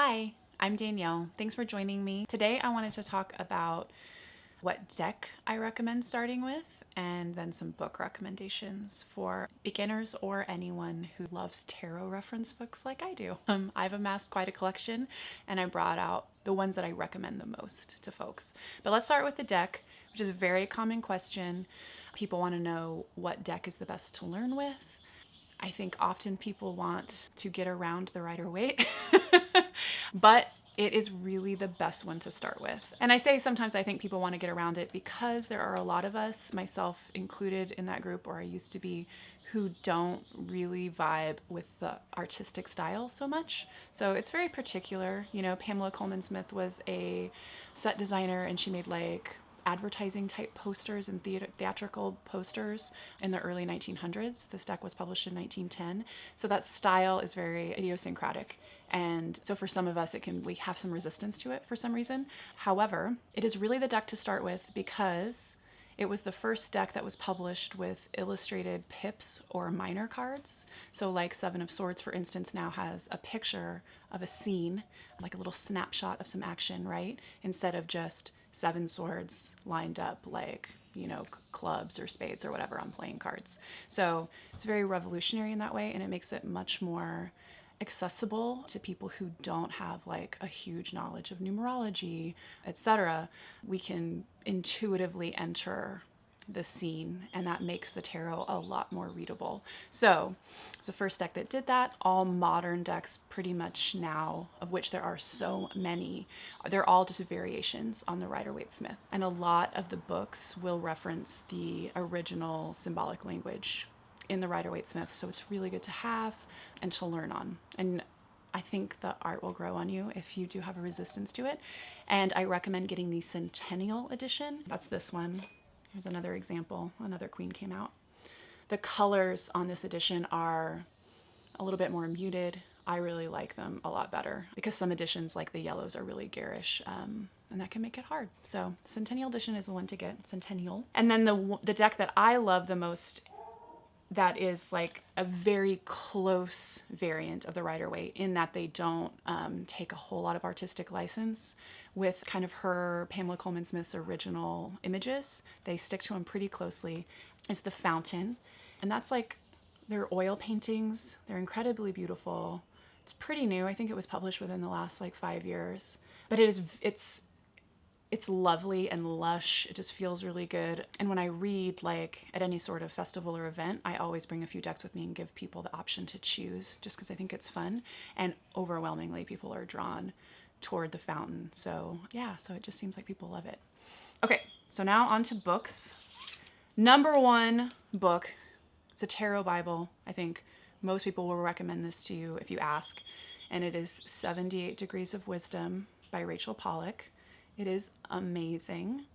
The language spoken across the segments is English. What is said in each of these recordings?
Hi, I'm Danielle. Thanks for joining me. Today I wanted to talk about what deck I recommend starting with and then some book recommendations for beginners or anyone who loves tarot reference books like I do. I've amassed quite a collection and I brought out the ones that I recommend the most to folks. But let's start with the deck, which is a very common question. People want to know what deck is the best to learn with. I think often people want to get around the Rider-Waite, but it is really the best one to start with. And I say sometimes I think people want to get around it because there are a lot of us, myself included in that group, or I used to be, who don't really vibe with the artistic style so much. So it's very particular. You know, Pamela Coleman Smith was a set designer and she made like advertising type posters and theatrical posters in the early 1900s. This deck was published in 1910. So that style is very idiosyncratic. And so for some of us, we have some resistance to it for some reason. However, it is really the deck to start with because it was the first deck that was published with illustrated pips or minor cards. So like Seven of Swords, for instance, now has a picture of a scene, like a little snapshot of some action, right? Instead of just seven swords lined up like, clubs or spades or whatever on playing cards. So it's very revolutionary in that way, and it makes it much more accessible to people who don't have like a huge knowledge of numerology, etc. We can intuitively enter the scene, and that makes the tarot a lot more readable. So it's the first deck that did that. All modern decks pretty much now, of which there are so many, they're all just variations on the Rider-Waite Smith. And a lot of the books will reference the original symbolic language in the Rider-Waite Smith. So it's really good to have and to learn on. And I think the art will grow on you if you do have a resistance to it. And I recommend getting the Centennial edition. That's this one. Here's another example. Another queen came out. The colors on this edition are a little bit more muted. I really like them a lot better because some editions, like the yellows, are really garish, and that can make it hard. So Centennial edition is the one to get. Centennial. And then the deck that I love the most, that is like a very close variant of the Rider-Waite in that they don't take a whole lot of artistic license with kind of Pamela Coleman Smith's original images. They stick to them pretty closely. Is the Fountain. And that's like, they're oil paintings. They're incredibly beautiful. It's pretty new. I think it was published within the last like 5 years. But it's lovely and lush. It just feels really good. And when I read like at any sort of festival or event, I always bring a few decks with me and give people the option to choose just because I think it's fun. And overwhelmingly people are drawn toward the Fountain. So yeah, so it just seems like people love it. Okay, so now on to books. Number one book, it's a tarot Bible. I think most people will recommend this to you if you ask. And it is 78 Degrees of Wisdom by Rachel Pollack. It is amazing.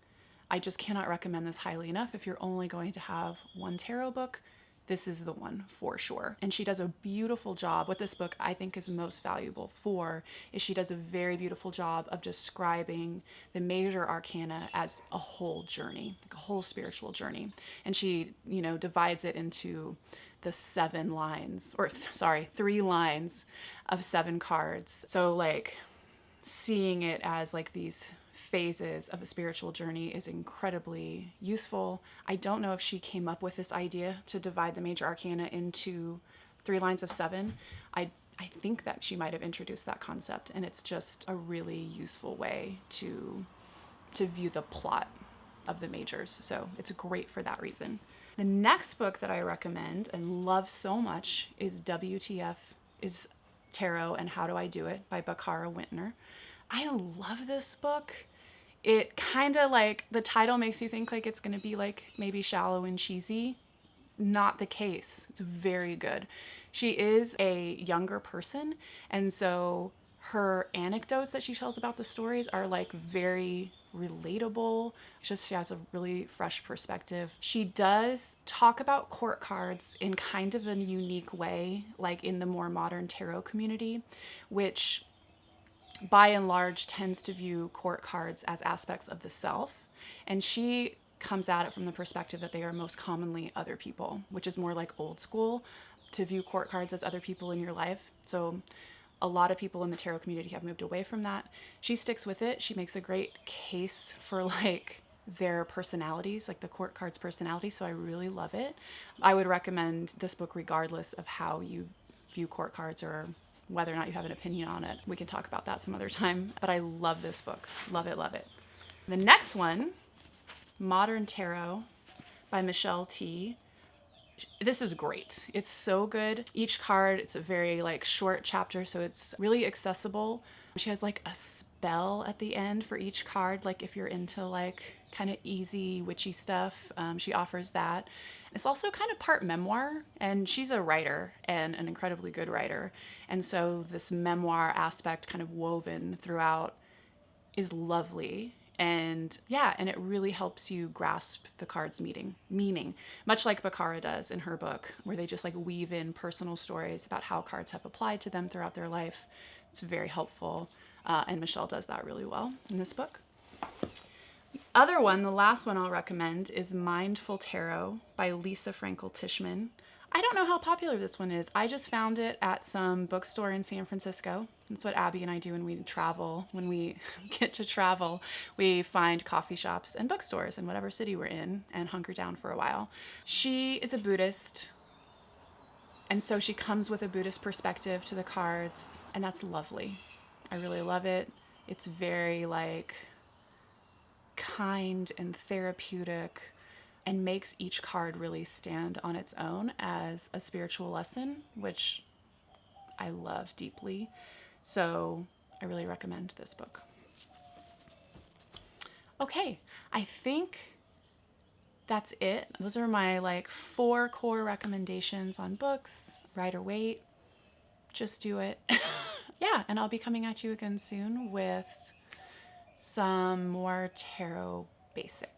I just cannot recommend this highly enough. If you're only going to have one tarot book, this is the one for sure. And she does a beautiful job. What this book I think is most valuable for is she does a very beautiful job of describing the major arcana as a whole journey, like a whole spiritual journey. And she, divides it into the 3 lines of 7 cards. So like seeing it as like these phases of a spiritual journey is incredibly useful. I don't know if she came up with this idea to divide the major arcana into 3 lines of 7. I think that she might have introduced that concept, and it's just a really useful way to view the plot of the majors. So it's great for that reason. The next book that I recommend and love so much is WTF is Tarot and How Do I Do It by Bakara Wintner. I love this book. It kind of like, the title makes you think like it's going to be like maybe shallow and cheesy. Not the case. It's very good. She is a younger person, and so her anecdotes that she tells about the stories are like very relatable. She has a really fresh perspective. She does talk about court cards in kind of a unique way, like in the more modern tarot community, which by and large tends to view court cards as aspects of the self. And she comes at it from the perspective that they are most commonly other people, which is more like old school, to view court cards as other people in your life. So A lot of people in the tarot community have moved away from that. She sticks with it. She makes a great case for like their personalities, like the court cards' personality. So I really love it. I would recommend this book regardless of how you view court cards or whether or not you have an opinion on it. We can talk about that some other time, but I love this book. Love it, love it. The next one, Modern Tarot by Michelle T. This is great. It's so good. Each card, it's a very like short chapter, so it's really accessible. She has like a spell at the end for each card, like if you're into like kind of easy witchy stuff, she offers that. It's also kind of part memoir, and she's a writer and an incredibly good writer. And so this memoir aspect kind of woven throughout is lovely. And yeah, and it really helps you grasp the card's meaning, much like Baccara does in her book, where they just like weave in personal stories about how cards have applied to them throughout their life. It's very helpful. And Michelle does that really well in this book. The other one, the last one I'll recommend, is Mindful Tarot by Lisa Frankel Tishman. I don't know how popular this one is. I just found it at some bookstore in San Francisco. That's what Abby and I do when we travel. When we get to travel, we find coffee shops and bookstores in whatever city we're in and hunker down for a while. She is a Buddhist, and so she comes with a Buddhist perspective to the cards, and that's lovely. I really love it. It's very like kind and therapeutic, and makes each card really stand on its own as a spiritual lesson, which I love deeply. So I really recommend this book. Okay, I think that's it. Those are my like 4 core recommendations on books. Write or wait. Just do it. Yeah, and I'll be coming at you again soon with some more tarot basics.